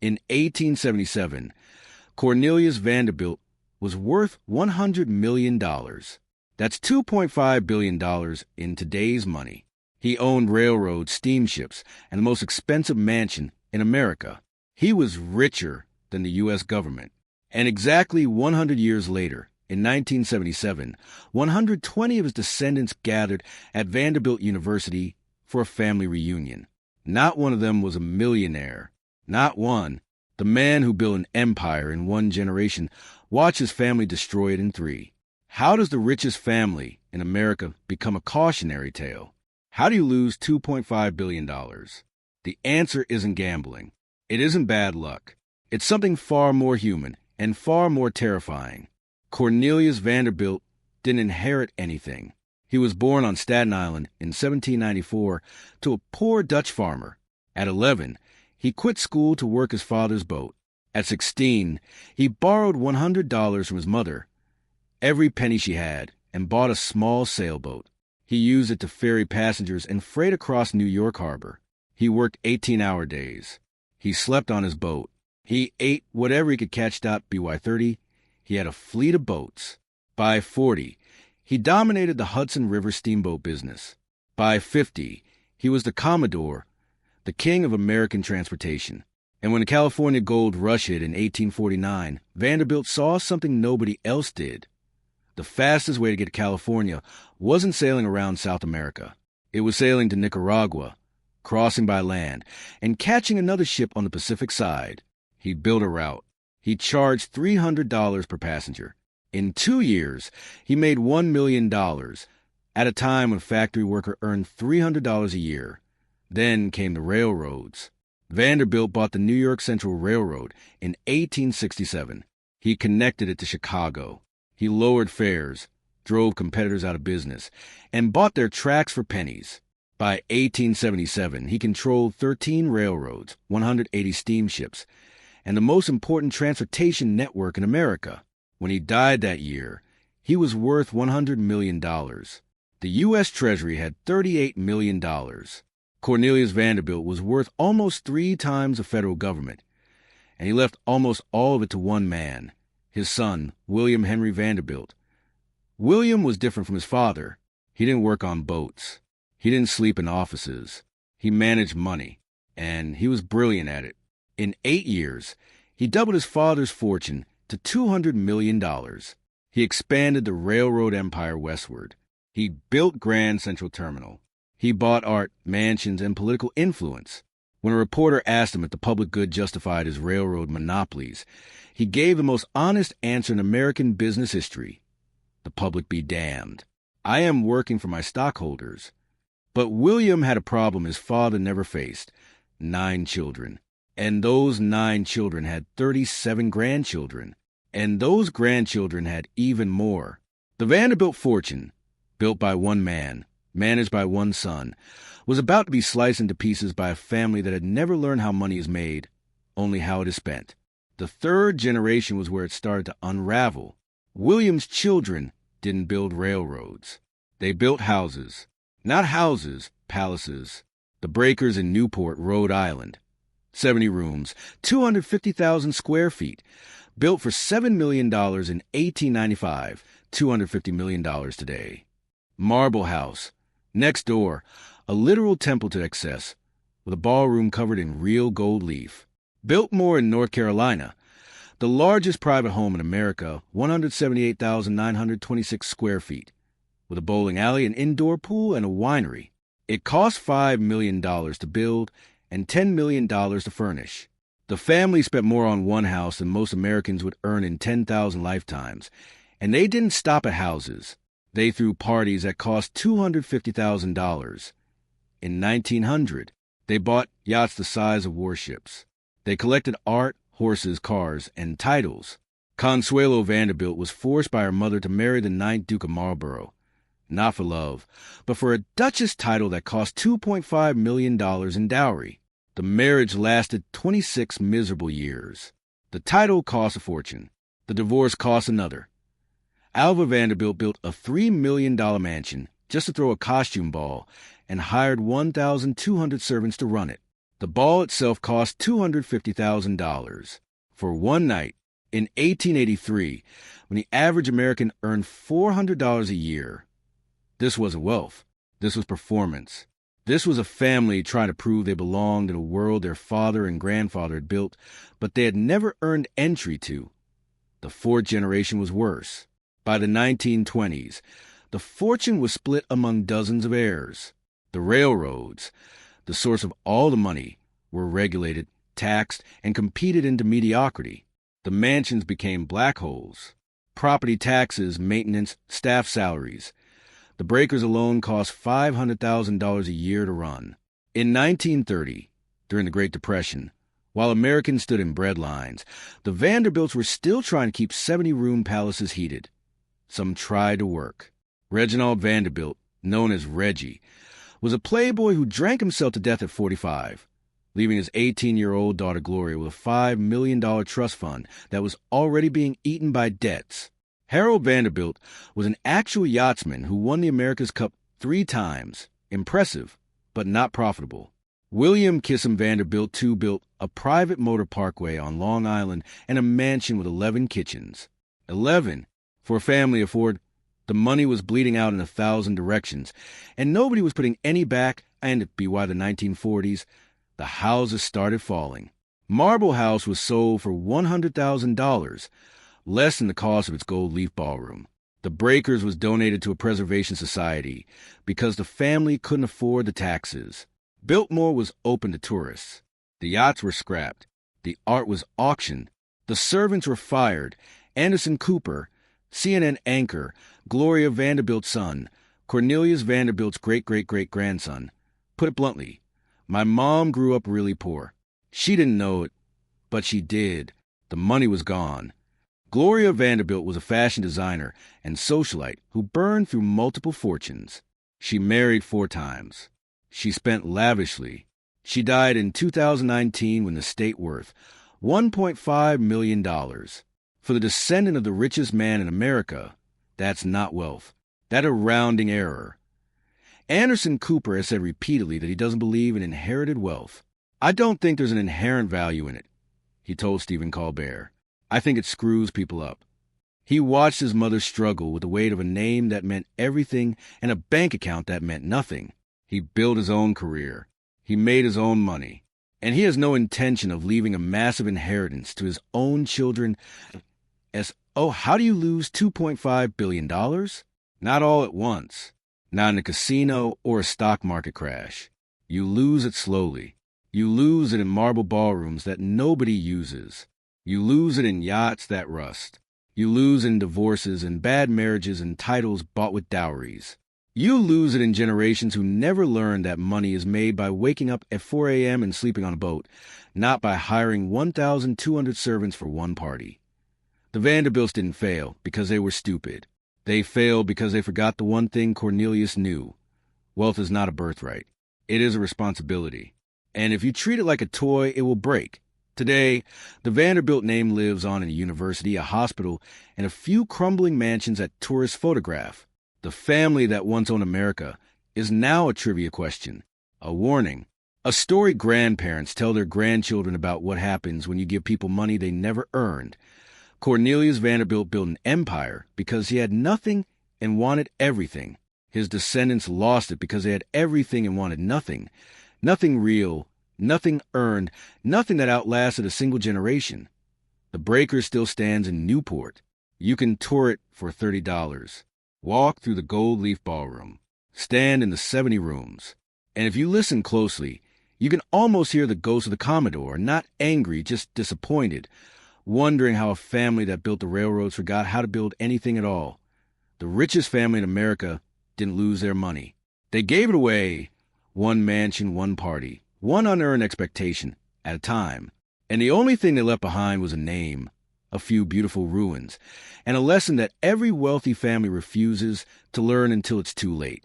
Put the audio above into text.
In 1877, Cornelius Vanderbilt was worth $100 million. That's $2.5 billion in today's money. He owned railroads, steamships, and the most expensive mansion in America. He was richer than the U.S. government. And exactly 100 years later, in 1977, 120 of his descendants gathered at Vanderbilt University for a family reunion. Not one of them was a millionaire. Not one. The man who built an empire in one generation watched his family destroy it in three. How does the richest family in America become a cautionary tale? How do you lose $2.5 billion? The answer isn't gambling. It isn't bad luck. It's something far more human and far more terrifying. Cornelius Vanderbilt didn't inherit anything. He was born on Staten Island in 1794 to a poor Dutch farmer. At 11, he quit school to work his father's boat. At 16, he borrowed $100 from his mother, every penny she had, and bought a small sailboat. He used it to ferry passengers and freight across New York Harbor. He worked 18-hour days. He slept on his boat. He ate whatever he could catch. By 30, he had a fleet of boats. By 40, he dominated the Hudson River steamboat business. By 50, he was the Commodore, the king of American transportation. And when the California gold rush hit in 1849, Vanderbilt saw something nobody else did. The fastest way to get to California wasn't sailing around South America. It was sailing to Nicaragua, crossing by land, and catching another ship on the Pacific side. He built a route. He charged $300 per passenger. In 2 years, he made $1 million, at a time when a factory worker earned $300 a year. Then came the railroads. Vanderbilt bought the New York Central Railroad in 1867. He connected it to Chicago. He lowered fares, drove competitors out of business, and bought their tracks for pennies. By 1877, he controlled 13 railroads, 180 steamships, and the most important transportation network in America. When he died that year, he was worth $100 million. The U.S. Treasury had $38 million. Cornelius Vanderbilt was worth almost 3 times the federal government, and he left almost all of it to one man, his son, William Henry Vanderbilt. William was different from his father. He didn't work on boats. He didn't sleep in offices. He managed money, and he was brilliant at it. In 8 years, he doubled his father's fortune to $200 million. He expanded the railroad empire westward. He built Grand Central Terminal. He bought art, mansions, and political influence. When a reporter asked him if the public good justified his railroad monopolies, he gave the most honest answer in American business history. The public be damned. I am working for my stockholders. But William had a problem his father never faced: 9 children. And those 9 children had 37 grandchildren. And those grandchildren had even more. The Vanderbilt fortune, built by one man, managed by one son, was about to be sliced into pieces by a family that had never learned how money is made, only how it is spent. The 3rd generation was where it started to unravel. William's children didn't build railroads. They built houses. Not houses, palaces. The Breakers in Newport, Rhode Island. 70 rooms, 250,000 square feet, built for $7 million in 1895, $250 million today. Marble House. Next door, a literal temple to excess, with a ballroom covered in real gold leaf. Biltmore in North Carolina, the largest private home in America, 178,926 square feet, with a bowling alley, an indoor pool, and a winery. It cost $5 million to build and $10 million to furnish. The family spent more on one house than most Americans would earn in 10,000 lifetimes, and they didn't stop at houses. They threw parties that cost $250,000. In 1900, they bought yachts the size of warships. They collected art, horses, cars, and titles. Consuelo Vanderbilt was forced by her mother to marry the 9th Duke of Marlborough, not for love, but for a duchess title that cost $2.5 million in dowry. The marriage lasted 26 miserable years. The title cost a fortune. The divorce cost another. Alva Vanderbilt built a $3 million mansion just to throw a costume ball and hired 1,200 servants to run it. The ball itself cost $250,000 for one night in 1883, when the average American earned $400 a year. This wasn't wealth. This was performance. This was a family trying to prove they belonged in a world their father and grandfather had built, but they had never earned entry to. The fourth generation was worse. By the 1920s, the fortune was split among dozens of heirs. The railroads, the source of all the money, were regulated, taxed, and competed into mediocrity. The mansions became black holes. Property taxes, maintenance, staff salaries. The breakers alone cost $500,000 a year to run. In 1930, during the Great Depression, while Americans stood in bread lines, the Vanderbilts were still trying to keep 70-room palaces heated. Some tried to work. Reginald Vanderbilt, known as Reggie, was a playboy who drank himself to death at 45, leaving his 18-year-old daughter Gloria with a $5 million trust fund that was already being eaten by debts. Harold Vanderbilt was an actual yachtsman who won the America's Cup 3 times. Impressive, but not profitable. William Kissam Vanderbilt, too, built a private motor parkway on Long Island and a mansion with 11 kitchens. 11, for a family of 4. The money was bleeding out in 1,000 directions, and nobody was putting any back, and by the 1940s, the houses started falling. Marble House was sold for $100,000, less than the cost of its gold leaf ballroom. The breakers was donated to a preservation society because the family couldn't afford the taxes. Biltmore was open to tourists. The yachts were scrapped. The art was auctioned. The servants were fired. Anderson Cooper, CNN anchor, Gloria Vanderbilt's son, Cornelius Vanderbilt's great-great-great-grandson, put it bluntly, my mom grew up really poor. She didn't know it, but she did. The money was gone. Gloria Vanderbilt was a fashion designer and socialite who burned through multiple fortunes. She married 4 times. She spent lavishly. She died in 2019 with an estate worth $1.5 million. For the descendant of the richest man in America, that's not wealth. That's a rounding error. Anderson Cooper has said repeatedly that he doesn't believe in inherited wealth. I don't think there's an inherent value in it, he told Stephen Colbert. I think it screws people up. He watched his mother struggle with the weight of a name that meant everything and a bank account that meant nothing. He built his own career. He made his own money. And he has no intention of leaving a massive inheritance to his own children. How do you lose $2.5 billion? Not all at once. Not in a casino or a stock market crash. You lose it slowly. You lose it in marble ballrooms that nobody uses. You lose it in yachts that rust. You lose it in divorces and bad marriages and titles bought with dowries. You lose it in generations who never learned that money is made by waking up at 4 a.m. and sleeping on a boat, not by hiring 1,200 servants for one party. The Vanderbilts didn't fail because they were stupid. They failed because they forgot the one thing Cornelius knew. Wealth is not a birthright. It is a responsibility. And if you treat it like a toy, it will break. Today, the Vanderbilt name lives on in a university, a hospital, and a few crumbling mansions that tourists photograph. The family that once owned America is now a trivia question, a warning, a story grandparents tell their grandchildren about what happens when you give people money they never earned. Cornelius Vanderbilt built an empire because he had nothing and wanted everything. His descendants lost it because they had everything and wanted nothing. Nothing real, nothing earned, nothing that outlasted a single generation. The breaker still stands in Newport. You can tour it for $30. Walk through the gold leaf ballroom. Stand in the 70 rooms. And if you listen closely, you can almost hear the ghost of the Commodore, not angry, just disappointed, wondering how a family that built the railroads forgot how to build anything at all. The richest family in America didn't lose their money. They gave it away, one mansion, one party, one unearned expectation at a time. And the only thing they left behind was a name, a few beautiful ruins, and a lesson that every wealthy family refuses to learn until it's too late.